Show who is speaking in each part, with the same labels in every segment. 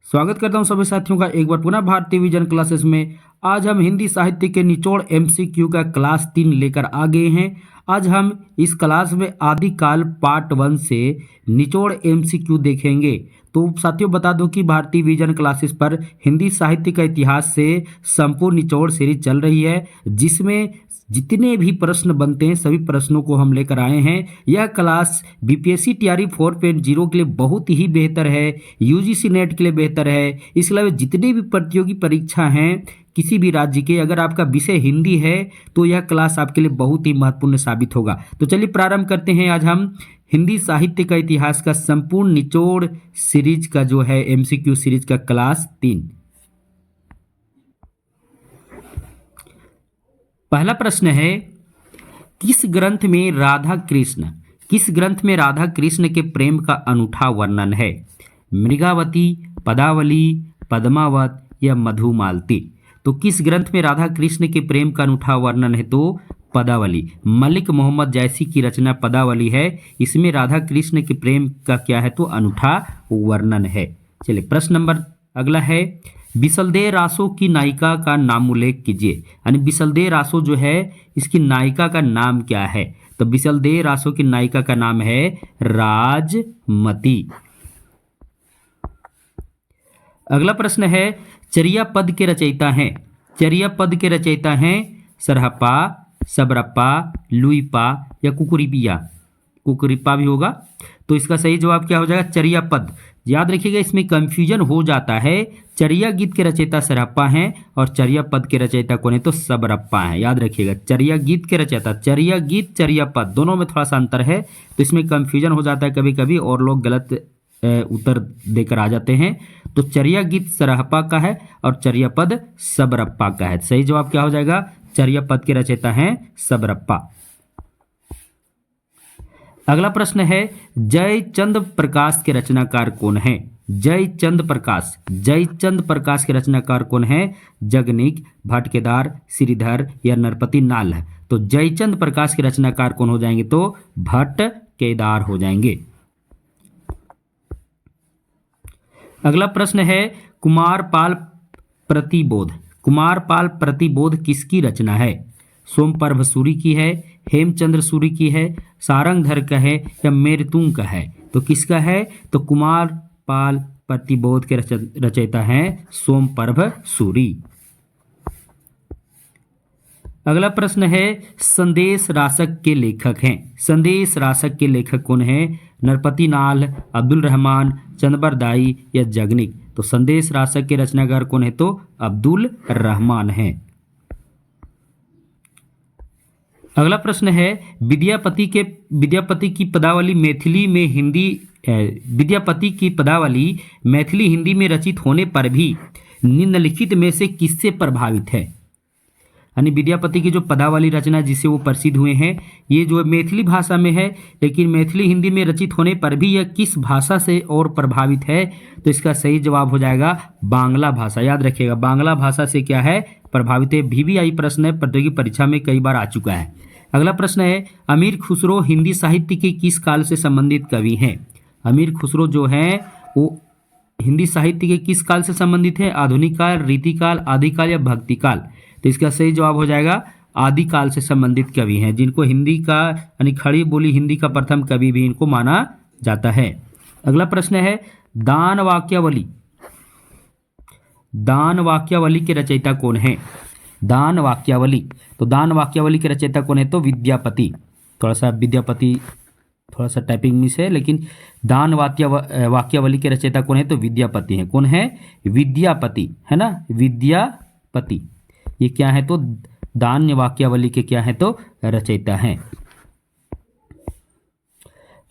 Speaker 1: स्वागत करता हूं सभी साथियों का एक बार पुनः भारतीय विजन क्लासेस में। आज हम हिंदी साहित्य के निचोड़ एमसीक्यू का क्लास 3 लेकर आ गए हैं। आज हम इस क्लास में आदिकाल पार्ट 1 से निचोड़ एमसीक्यू देखेंगे। तो साथियों बता दूं कि भारतीय विजन क्लासेस पर हिंदी साहित्य का इतिहास से संपूर्ण निचोड़ सीरीज चल रही है, जिसमें जितने भी प्रश्न बनते हैं सभी प्रश्नों को हम लेकर आए हैं। यह क्लास बीपीएससी टीआरई 4.0 के लिए बहुत ही बेहतर है, यूजीसी नेट के लिए बेहतर है। इसके अलावा जितने भी प्रतियोगी परीक्षा हैं किसी भी राज्य के, अगर आपका विषय हिंदी है तो यह क्लास आपके लिए बहुत ही महत्वपूर्ण साबित होगा। तो चलिए प्रारंभ करते हैं। आज हम हिंदी साहित्य का इतिहास का संपूर्ण निचोड़ सीरीज का जो है एमसीक्यू सीरीज का क्लास 3। पहला प्रश्न है, किस ग्रंथ में राधा कृष्ण के प्रेम का अनूठा वर्णन है? मृगावती, पदावली, पद्मावत या मधुमालती? तो किस ग्रंथ में राधा कृष्ण के प्रेम का अनूठा वर्णन है? तो पदावली। मलिक मोहम्मद जैसी की रचना पदावली है। इसमें राधा कृष्ण के प्रेम का क्या है? तो अनूठा वर्णन है। चलिए प्रश्न नंबर अगला है, बिसलदेव रासो की नायिका का नाम उल्लेख कीजिए। यानी बिसलदेव रासो जो है इसकी नायिका का नाम क्या है? तो बिसलदेव रासो की नायिका का नाम है राजमती। अगला प्रश्न है, चरिया पद के रचयिता हैं सरहप्पा, सबरप्पा, लुईपा या कुकुरिपा भी होगा। तो इसका सही जवाब क्या हो जाएगा? चरिया पद। याद रखिएगा, इसमें कंफ्यूजन हो जाता है। चरिया गीत के रचयिता सरहप्पा हैं और चरिया पद के रचयिता कौन है? तो सबरप्पा हैं। याद रखिएगा, चरिया गीत के रचयिता, चरिया गीत चरिया पद दोनों में थोड़ा सा अंतर है, तो इसमें कंफ्यूजन हो जाता है कभी कभी और लोग गलत उत्तर देकर आ जाते हैं। तो चरिया गीत सरहप्पा का है और चरिया पद सबरप्पा का है। सही जवाब क्या हो जाएगा? चरिया पद के रचयिता हैं सबरप्पा। अगला प्रश्न है, जयचंद प्रकाश के रचनाकार कौन है? जयचंद प्रकाश के रचनाकार कौन है? जगनिक, भटकेदार, श्रीधर या नरपति नाल है। तो जयचंद प्रकाश के रचनाकार कौन हो जाएंगे? तो भटकेदार हो जाएंगे। अगला प्रश्न है, कुमारपाल प्रतिबोध किसकी रचना है? सोमप्रभ सूरी की है, हेमचंद्र सूरी की है, सारंगधर का है या मेरतुंग का है? तो किसका है? तो कुमारपाल प्रतिबोध के रचयिता हैं सोमप्रभ सूरी। अगला प्रश्न है, संदेश रासक के लेखक कौन है? नरपति नाल, अब्दुल रहमान, चंदबर दाई या जगनिक? तो संदेश रासक के रचनाकार कौन है? तो अब्दुल रहमान है। अगला प्रश्न है, विद्यापति की पदावली मैथिली हिंदी में रचित होने पर भी निम्नलिखित में से किससे प्रभावित है? यानी विद्यापति की जो पदावली रचना जिससे वो प्रसिद्ध हुए हैं, ये जो मैथिली भाषा में है, लेकिन मैथिली हिंदी में रचित होने पर भी यह किस भाषा से और प्रभावित है? तो इसका सही जवाब हो जाएगा बांग्ला भाषा। याद रखिएगा, बांग्ला भाषा से क्या है? प्रभावित है। VVI प्रश्न है, प्रतियोगी परीक्षा में कई बार आ चुका है। अगला प्रश्न है, अमीर खुसरो हिंदी साहित्य के किस काल से संबंधित कवि हैं? अमीर खुसरो जो हैं वो हिंदी साहित्य के किस काल से संबंधित है? आधुनिक काल, रीतिकाल, आदिकाल या भक्तिकाल? तो इसका सही जवाब हो जाएगा आदिकाल से संबंधित कवि हैं, जिनको हिंदी का यानी खड़ी बोली हिंदी का प्रथम कवि भी इनको माना जाता है। अगला प्रश्न है, दान वाक्यावली के रचयिता कौन है? दान वाक्यावली के रचयिता कौन है? तो विद्यापति। थोड़ा सा टाइपिंग मिस है, लेकिन दान वाक्यावली के रचयिता कौन है? तो विद्यापति हैं। कौन है? विद्यापति, है ना, विद्यापति। ये क्या है? तो दान वाक्यावली के क्या है? तो रचयिता हैं।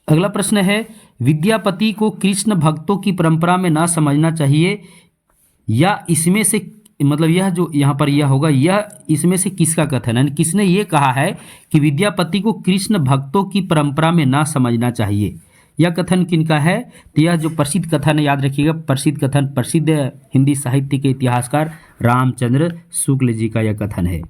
Speaker 1: अगला प्रश्न है, विद्यापति को कृष्ण भक्तों की परंपरा में ना समझना चाहिए या इसमें से, मतलब यह जो यहाँ पर यह होगा, यह इसमें से किसका कथन है? किसने ये कहा है कि विद्यापति को कृष्ण भक्तों की परंपरा में ना समझना चाहिए? यह कथन किनका है? तो यह जो प्रसिद्ध कथन है, याद रखिएगा, प्रसिद्ध हिंदी साहित्य के इतिहासकार रामचंद्र शुक्ल जी का यह कथन है।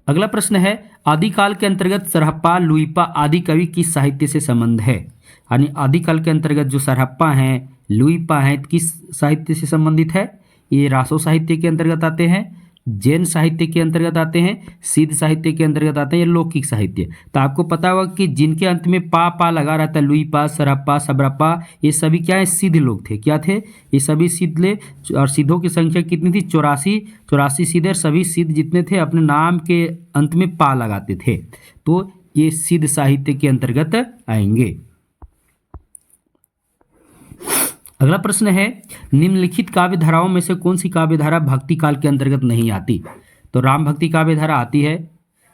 Speaker 1: अगला प्रश्न है, आदिकाल के अंतर्गत सरहप्पा लुइपा आदि कवि किस साहित्य से संबंध है? यानी आदिकाल के अंतर्गत जो सरहप्पा हैं, लुइपा हैं, किस साहित्य से संबंधित है? ये रासो साहित्य के अंतर्गत आते हैं, जैन साहित्य के अंतर्गत आते हैं, सिद्ध साहित्य के अंतर्गत आते हैं, या लौकिक साहित्य। तो आपको पता होगा कि जिनके अंत में पा लगा रहता है, लुइपा, सरहप्पा, सबरप्पा, ये सभी क्या है? सिद्ध लोग थे। क्या थे? ये सभी सिद्ध ले। और सिद्धों की संख्या कितनी थी? 84 सिद्ध। और सभी सिद्ध जितने थे अपने नाम के अंत में पा लगाते थे, तो ये सिद्ध साहित्य के अंतर्गत आएंगे। अगला प्रश्न है, निम्नलिखित काव्य धाराओं में से कौन सी काव्य धारा भक्ति काल के अंतर्गत नहीं आती? तो राम भक्ति काव्य धारा आती है,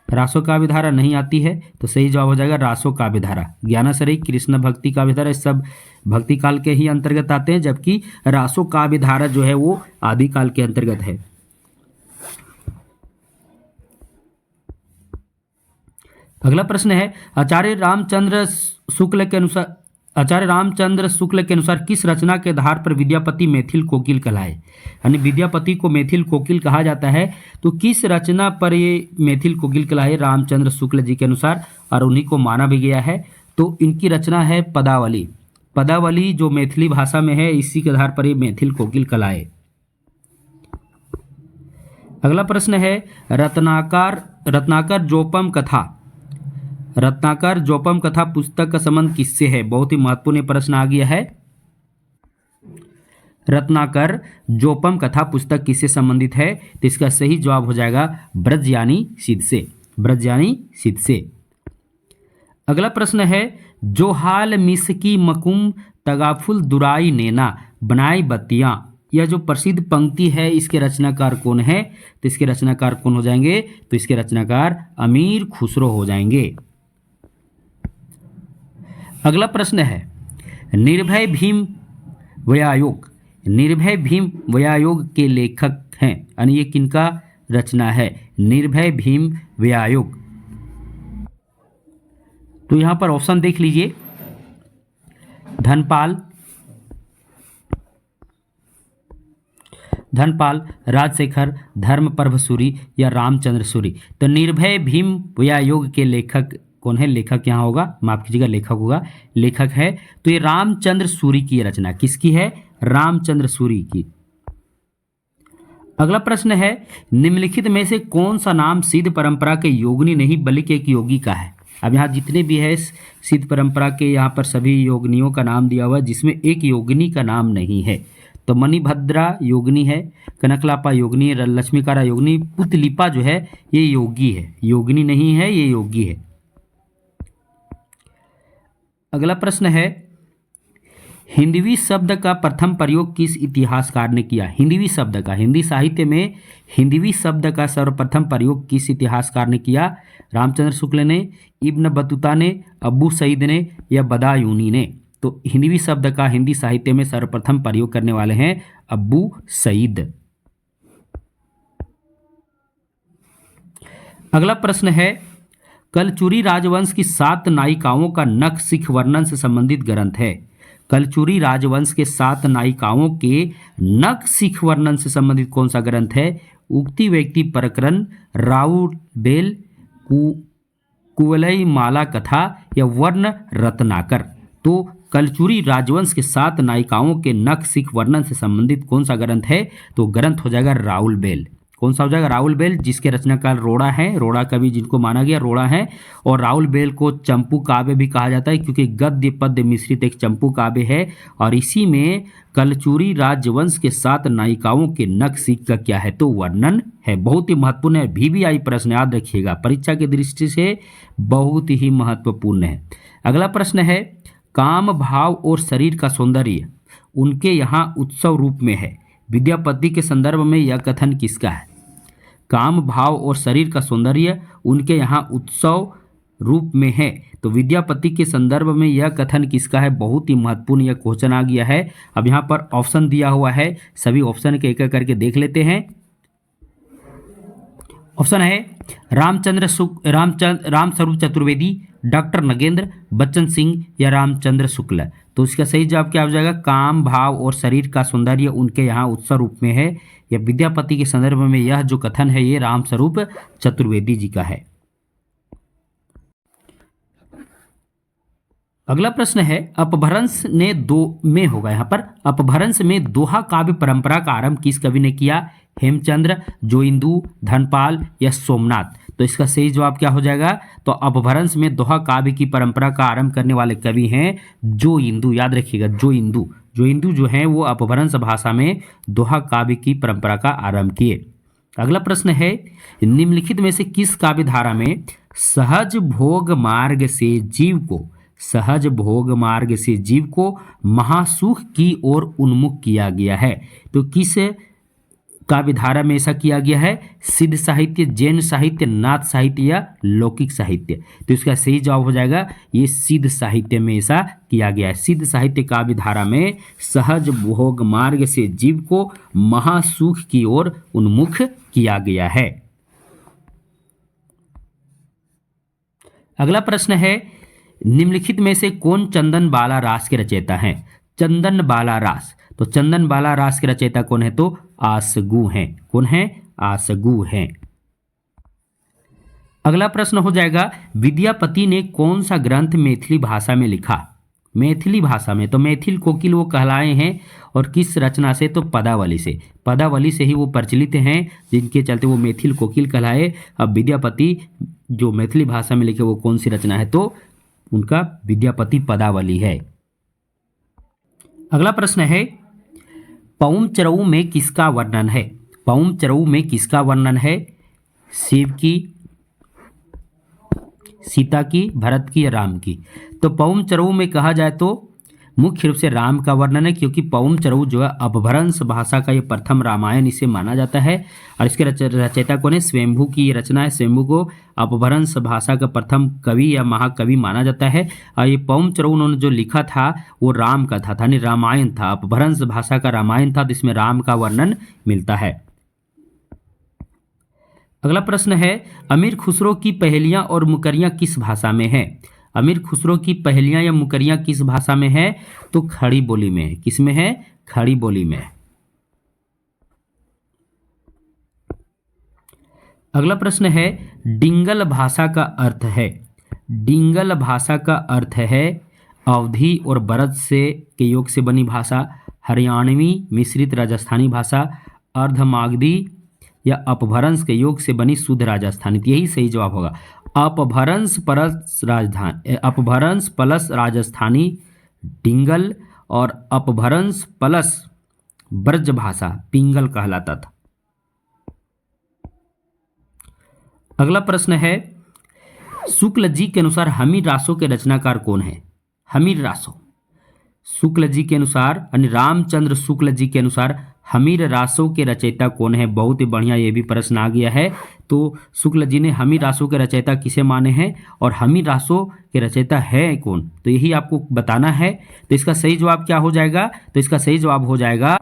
Speaker 1: रासो काव्य धारा नहीं आती है, तो सही जवाब हो जाएगा रासो काव्य धारा। ज्ञानाश्रय, कृष्ण भक्ति काव्य धारा, सब भक्ति काल के ही अंतर्गत आते हैं, जबकि रासो काव्य धारा जो है वो आदि काल के अंतर्गत है। अगला प्रश्न है, आचार्य रामचंद्र शुक्ल के अनुसार किस रचना के आधार पर विद्यापति मैथिल कोकिल कहलाए? यानी विद्यापति को मैथिल कोकिल कहा जाता है, तो किस रचना पर ये मैथिल कोकिल कहलाए रामचंद्र शुक्ल जी के अनुसार, और उन्हीं को माना भी गया है? तो इनकी रचना है पदावली। पदावली जो मैथिली भाषा में है, इसी के आधार पर ये मैथिल कोकिल कहलाए। अगला प्रश्न है, रत्नाकर जोपम कथा पुस्तक का संबंध किससे है? बहुत ही महत्वपूर्ण प्रश्न आ गया है। रत्नाकर जोपम कथा पुस्तक किससे संबंधित है? तो इसका सही जवाब हो जाएगा ब्रजयानी सिद्ध से। अगला प्रश्न है, जो हाल मिसकी मकुम तगाफुल दुराई नैना बनाई बत्तियां, यह जो प्रसिद्ध पंक्ति है इसके रचनाकार कौन है? तो इसके रचनाकार कौन हो जाएंगे? तो इसके रचनाकार अमीर खुसरो हो जाएंगे। अगला प्रश्न है, निर्भय भीम व्यायोग के लेखक हैं, यानी ये किनका रचना है? निर्भय भीम व्यायोग। तो यहां पर ऑप्शन देख लीजिए, धनपाल, राजशेखर, धर्मप्रभ सूरी या रामचंद्र सूरी। तो निर्भय भीम व्यायोग के लेखक कौन है? लेखक यहाँ होगा, माफ कीजिएगा, लेखक है। तो ये रामचंद्र सूरी की रचना, किसकी है? रामचंद्र सूरी की। अगला प्रश्न है, निम्नलिखित में से कौन सा नाम सिद्ध परंपरा के योगिनी नहीं बल्कि एक योगी का है? अब यहाँ जितने भी है सिद्ध परंपरा के, यहाँ पर सभी योगिनियों का नाम दिया हुआ है, जिसमें एक योगिनी का नाम नहीं है। तो मणिभद्रा योगिनी है, कनकलापा योगिनी है, लक्ष्मीकारा योगिनी, पुतलिपा जो है ये योगी है, योगिनी नहीं है, ये योगी है। अगला प्रश्न है, हिंदवी शब्द का प्रथम प्रयोग किस इतिहासकार ने किया? हिंदी साहित्य में हिंदवी शब्द का सर्वप्रथम प्रयोग किस इतिहासकार ने किया? रामचंद्र शुक्ल ने, इब्न बतूता ने, अबू सईद ने या बदायूनी ने? तो हिंदवी शब्द का हिंदी साहित्य में सर्वप्रथम प्रयोग करने वाले हैं अबू सईद। अगला प्रश्न है, कलचुरी राजवंश की 7 नायिकाओं का नख सिख वर्णन से संबंधित ग्रंथ है। कलचुरी राजवंश के 7 नायिकाओं के नख सिख वर्णन से संबंधित कौन सा ग्रंथ है? उक्ति व्यक्ति प्रकरण, राउल बेल, कुवलई माला कथा या वर्ण रत्नाकर? तो कलचुरी राजवंश के 7 नायिकाओं के नख सिख वर्णन से संबंधित कौन सा ग्रंथ है? तो ग्रंथ हो जाएगा राउल बेल। कौन सा हो जाएगा? राउल बेल, जिसके रचनाकार रोड़ा है, रोड़ा कवि जिनको माना गया रोड़ा है। और राउल बेल को चंपू काव्य भी कहा जाता है, क्योंकि गद्य पद्य मिश्रित एक चंपू काव्य है। और इसी में कलचुरी राजवंश के 7 नायिकाओं के नख सिख का क्या है? तो वर्णन है। बहुत ही महत्वपूर्ण है, VVI प्रश्न याद रखिएगा, परीक्षा की दृष्टि से बहुत ही महत्वपूर्ण है। अगला प्रश्न है, काम भाव और शरीर का सौंदर्य उनके यहाँ उत्सव रूप में है। विद्यापति के संदर्भ में यह कथन किसका है? काम भाव और शरीर का सौंदर्य उनके यहाँ उत्सव रूप में है। तो विद्यापति के संदर्भ में यह कथन किसका है? बहुत ही महत्वपूर्ण यह क्वेश्चन आ गया है। अब यहाँ पर ऑप्शन दिया हुआ है, सभी ऑप्शन के एक एक करके देख लेते हैं। ऑप्शन है रामस्वरूप चतुर्वेदी, डॉक्टर नगेंद्र, बच्चन सिंह या रामचंद्र शुक्ल। तो इसका सही जवाब क्या हो जाएगा? काम भाव और शरीर का सौंदर्य उनके यहाँ उत्सव रूप में है। यह विद्यापति के संदर्भ में यह जो कथन है ये रामस्वरूप चतुर्वेदी जी का है। अगला प्रश्न है अपभ्रंश ने दो में होगा यहाँ पर अपभ्रंश में दोहा काव्य परंपरा का आरंभ किस कवि ने किया? हेमचंद्र, जोइंदू, धनपाल या सोमनाथ? तो इसका सही जवाब क्या हो जाएगा? तो अपभ्रंश में दोहा काव्य की परंपरा का आरंभ करने वाले कवि हैं जोइंदू। याद रखिएगा जोइंदू। जोइंदू जो हैं वो अपभ्रंश भाषा में दोहा काव्य की परंपरा का आरंभ किए। अगला प्रश्न है निम्नलिखित में से किस काव्य धारा में सहज भोग मार्ग से जीव को महासुख की ओर उन्मुख किया गया है? तो किस काव्य धारा में ऐसा किया गया है? सिद्ध साहित्य, जैन साहित्य, नाथ साहित्य या लौकिक साहित्य? तो इसका सही जवाब हो जाएगा ये सिद्ध साहित्य में ऐसा किया गया है। सिद्ध साहित्य काव्य धारा में सहज भोग मार्ग से जीव को महासुख की ओर उन्मुख किया गया है। अगला प्रश्न है निम्नलिखित में से कौन चंदन बाला रास के रचयिता हैं? चंदन बाला रास। तो चंदन बाला रास के रचयिता कौन है? तो आसगु हैं। कौन है? आसगु हैं। अगला प्रश्न हो जाएगा विद्यापति ने कौन सा ग्रंथ मैथिली भाषा में लिखा? मैथिली भाषा में तो मैथिल कोकिल वो कहलाए हैं और किस रचना से? तो पदावली से। पदावली से ही वो प्रचलित हैं जिनके चलते वो मैथिल कोकिल कहलाए। अब विद्यापति जो मैथिली भाषा में लिखे वो कौन सी रचना है? तो उनका विद्यापति पदावली है। अगला प्रश्न है पौम चरऊ में किसका वर्णन है? पौम चरऊ में किसका वर्णन है? शिव की, सीता की, भरत की या राम की? तो पौम चरऊ में कहा जाए तो मुख्य रूप से राम का वर्णन है, क्योंकि पौम चरऊ जो है अपभ्रंश भाषा का ये प्रथम रामायण इसे माना जाता है। और इसके रचयिता कौन है? स्वयंभू की ये रचना है। स्वयंभू को अपभ्रंश भाषा का प्रथम कवि या महाकवि माना जाता है। और ये पौम चरऊ उन्होंने जो लिखा था वो राम का था यानी रामायण था, अपभ्रंश भाषा का रामायण था, तो इसमें राम का वर्णन मिलता है। अगला प्रश्न है अमीर खुसरो की पहेलियां और मुकरियां किस भाषा में है? अमीर खुसरो की पहेलियां या मुकरियां किस भाषा में है? तो खड़ी बोली में है। किस में है? खड़ी बोली में। अगला प्रश्न है डिंगल भाषा का अर्थ है? डिंगल भाषा का अर्थ है अवधी और बरद से के योग से बनी भाषा, हरियाणवी मिश्रित राजस्थानी भाषा, अर्धमागधी या अपभ्रंश के योग से बनी शुद्ध राजस्थानी। यही सही जवाब होगा। अपभ्रंश प्लस राजस्थानी डिंगल और अपभ्रंश प्लस ब्रज भाषा पिंगल कहलाता था। अगला प्रश्न है शुक्ल जी के अनुसार हमीर रासो के रचनाकार कौन है? हमीर रासो शुक्ल जी के अनुसार यानी रामचंद्र शुक्ल जी के अनुसार हमीर रासो के रचयिता कौन है? बहुत ही बढ़िया ये भी प्रश्न आ गया है। तो शुक्ल जी ने हमीर रासो के रचयिता किसे माने हैं और हमीर रासो के रचयिता है कौन? तो यही आपको बताना है। तो इसका सही जवाब क्या हो जाएगा? तो इसका सही जवाब हो जाएगा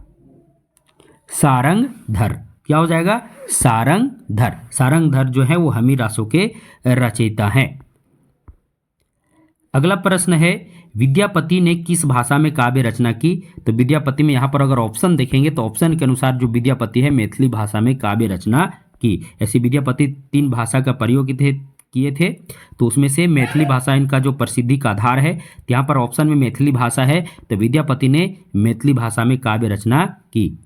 Speaker 1: सारंगधर। क्या हो जाएगा? सारंगधर। सारंगधर जो है वो हमीर रासो के रचयिता हैं। अगला प्रश्न है विद्यापति ने किस भाषा में काव्य रचना की? तो विद्यापति में यहाँ पर अगर ऑप्शन देखेंगे तो ऑप्शन के अनुसार जो विद्यापति है मैथिली भाषा में काव्य रचना की। ऐसी विद्यापति 3 भाषा का प्रयोग किए थे, तो उसमें से मैथिली भाषा इनका जो प्रसिद्धि का आधार है। तो यहाँ पर ऑप्शन में मैथिली भाषा है, तो विद्यापति ने मैथिली भाषा में काव्य रचना की।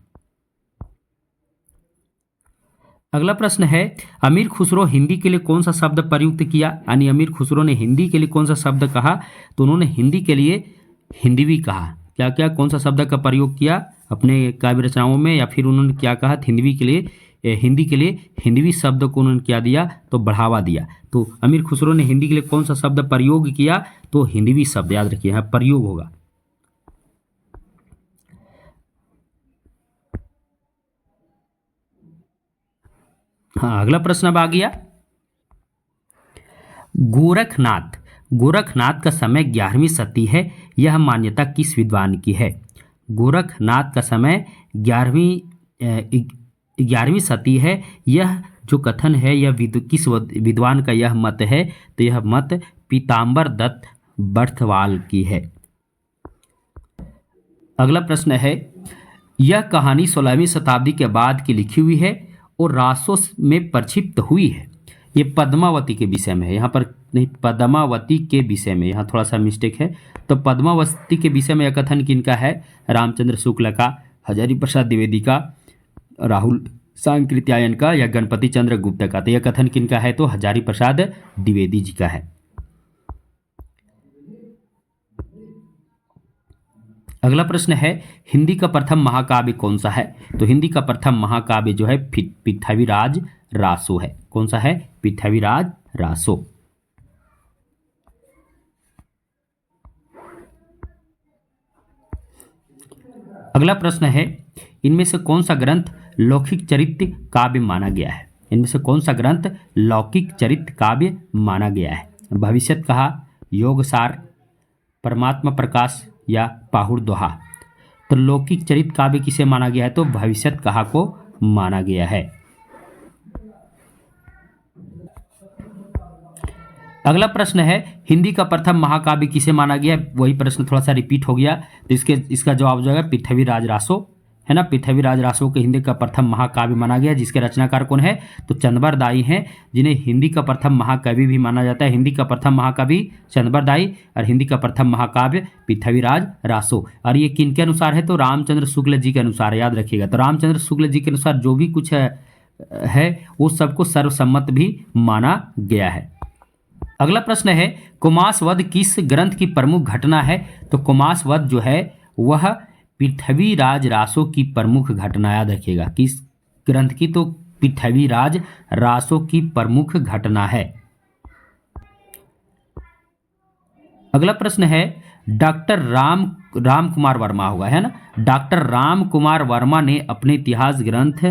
Speaker 1: अगला प्रश्न है अमीर खुसरो हिंदी के लिए कौन सा शब्द प्रयुक्त किया? यानी अमीर खुसरो ने हिंदी के लिए कौन सा शब्द कहा? तो उन्होंने हिंदी के लिए हिंदवी कहा। क्या क्या कौन सा शब्द का प्रयोग किया अपने काव्य रचनाओं में, या फिर उन्होंने क्या कहा? हिंदी के लिए हिंदवी शब्द को उन्होंने क्या दिया? तो बढ़ावा दिया। तो अमीर खुसरो ने हिंदी के लिए कौन सा शब्द प्रयोग किया? तो हिंदवी शब्द। याद रखिए यहाँ प्रयोग होगा। हाँ, अगला प्रश्न अब आ गया गोरखनाथ का समय 11वीं सदी है, यह मान्यता किस विद्वान की है? गोरखनाथ का समय 11वीं सदी है, यह जो कथन है यह किस विद्वान का यह मत है? तो यह मत पीताम्बर दत्त बर्थवाल की है। अगला प्रश्न है यह कहानी 16वीं शताब्दी के बाद की लिखी हुई है और रासों में प्रक्षिप्त हुई है। ये पद्मावती के विषय में है, यहाँ पर नहीं, पद्मावती के विषय में, यहाँ थोड़ा सा मिस्टेक है। तो पद्मावती के विषय में यह कथन किनका है? रामचंद्र शुक्ल का, हजारी प्रसाद द्विवेदी का, राहुल सांकृत्यायन का या गणपति चंद्र गुप्त का। तो यह कथन किनका है? तो हजारी प्रसाद द्विवेदी जी का है। अगला प्रश्न है, हिंदी का प्रथम महाकाव्य कौन सा है? तो हिंदी का प्रथम महाकाव्य जो है पृथ्वीराज रासो है। कौन सा है? पृथ्वीराज रासो। अगला प्रश्न है, इनमें से कौन सा ग्रंथ लौकिक चरित्र काव्य माना गया है? इनमें से कौन सा ग्रंथ लौकिक चरित्र काव्य माना गया है? भविष्यत कहा, योगसार, परमात्मा प्रकाश या पाहुड़ दोहा। तो लौकिक चरित्र काव्य किसे माना गया है? तो भविष्यत कहा को माना गया है। अगला प्रश्न है, हिंदी का प्रथम महाकाव्य किसे माना गया है? वही प्रश्न थोड़ा सा रिपीट हो गया, तो इसका जवाब हो जाएगा पृथ्वीराज रासो, है ना। पृथ्वीराज रासो को हिंदी का प्रथम महाकाव्य माना गया, जिसके रचनाकार कौन है? तो चंद्रबरदाई हैं, जिन्हें हिंदी का प्रथम महाकवि भी माना जाता है। हिंदी का प्रथम महाकवि चंद्रबरदाई और हिंदी का प्रथम महाकाव्य पृथ्वीराज रासो। और ये किनके अनुसार है? तो रामचंद्र शुक्ल जी के अनुसार, याद रखिएगा। तो रामचंद्र शुक्ल जी के अनुसार जो भी कुछ है वो सबको सर्वसम्मत भी माना गया है। अगला प्रश्न है, कुमासवध किस ग्रंथ की प्रमुख घटना है? तो कुमासवध जो है वह पृथ्वीराज रासो की प्रमुख घटना, याद रखिएगा। किस ग्रंथ की? तो पृथ्वीराज रासो की प्रमुख घटना है। अगला प्रश्न है, डॉक्टर राम कुमार वर्मा होगा, है ना। डॉक्टर राम कुमार वर्मा ने अपने इतिहास ग्रंथ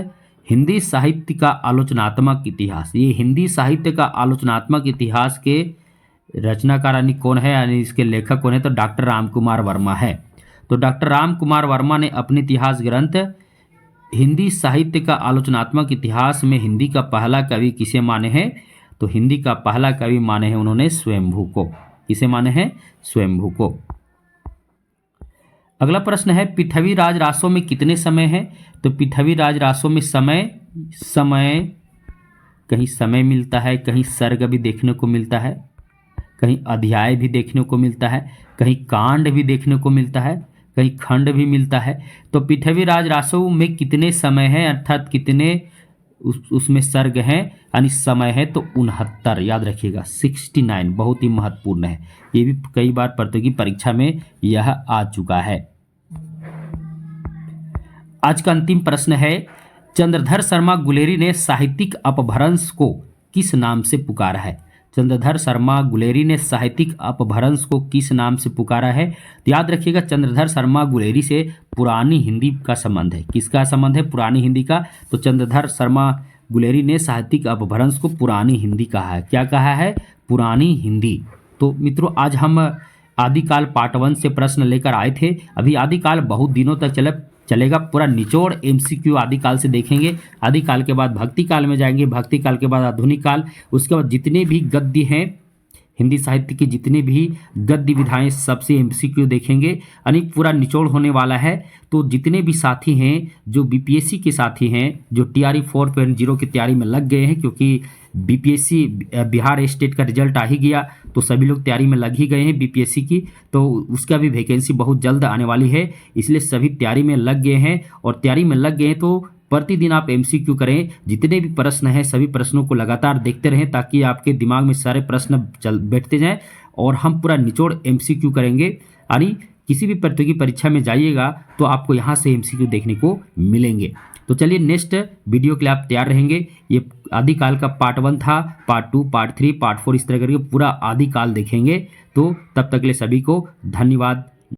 Speaker 1: हिंदी साहित्य का आलोचनात्मक इतिहास, ये हिंदी साहित्य का आलोचनात्मक इतिहास के रचनाकार यानी कौन है, यानी इसके लेखक कौन है? तो डॉक्टर राम कुमार वर्मा है। तो डॉक्टर राम कुमार वर्मा ने अपने इतिहास ग्रंथ हिंदी साहित्य का आलोचनात्मक इतिहास में हिंदी का पहला कवि किसे माने हैं? तो हिंदी का पहला कवि माने हैं उन्होंने स्वयंभू को। किसे माने हैं? स्वयंभू को। अगला प्रश्न है, पृथ्वीराज रासो में कितने समय हैं? तो पृथ्वीराज रासो में समय कहीं समय मिलता है, कहीं सर्ग भी देखने को मिलता है, कहीं अध्याय भी देखने को मिलता है, कहीं कांड भी देखने को मिलता है, कहीं खंड भी मिलता है। तो पृथ्वीराज रासो में कितने समय हैं, अर्थात कितने उसमें सर्ग हैं यानी समय है? तो 69, याद रखिएगा 69, बहुत ही महत्वपूर्ण है। ये भी कई बार प्रतियोगी परीक्षा में यह आ चुका है। आज का अंतिम प्रश्न है, चंद्रधर शर्मा गुलेरी ने साहित्यिक अपभ्रंश को किस नाम से पुकारा है? चंद्रधर शर्मा गुलेरी ने साहित्यिक अपभ्रंश को किस नाम से पुकारा है? तो याद रखिएगा, चंद्रधर शर्मा गुलेरी से पुरानी हिंदी का संबंध है। किसका संबंध है? पुरानी हिंदी का। तो चंद्रधर शर्मा गुलेरी ने साहित्यिक अपभ्रंश को पुरानी हिंदी कहा है। क्या कहा है? पुरानी हिंदी। तो मित्रों, आज हम आदिकाल पार्ट 1 से प्रश्न लेकर आए थे। अभी आदिकाल बहुत दिनों तक चलेगा। पूरा निचोड़ एमसीक्यू आदिकाल से देखेंगे। आदिकाल के बाद भक्ति काल में जाएंगे, भक्ति काल के बाद आधुनिक काल, उसके बाद जितने भी गद्य हैं हिंदी साहित्य की, जितने भी गद्य विधाएं, सबसे एमसीक्यू देखेंगे। यानी पूरा निचोड़ होने वाला है। तो जितने भी साथी हैं, जो बीपीएससी के साथी हैं, जो टीआरई 4.0 की तैयारी में लग गए हैं, क्योंकि बीपीएससी बिहार स्टेट का रिजल्ट आ ही गया, तो सभी लोग तैयारी में लग ही गए हैं बीपीएससी की। तो उसका भी वैकेंसी बहुत जल्द आने वाली है, इसलिए सभी तैयारी में लग गए हैं। और तैयारी में लग गए हैं तो प्रतिदिन आप एमसीक्यू करें। जितने भी प्रश्न हैं सभी प्रश्नों को लगातार देखते रहें, ताकि आपके दिमाग में सारे प्रश्न बैठते जाएं। और हम पूरा निचोड़ एमसीक्यू करेंगे। यानी किसी भी प्रतियोगी परीक्षा में जाइएगा तो आपको यहाँ से एमसीक्यू देखने को मिलेंगे। तो चलिए, नेक्स्ट वीडियो के लिए आप तैयार रहेंगे। ये आदिकाल का पार्ट 1 था, पार्ट 2, पार्ट 3, पार्ट 4, इस तरह करके पूरा आदिकाल देखेंगे। तो तब तक के लिए सभी को धन्यवाद।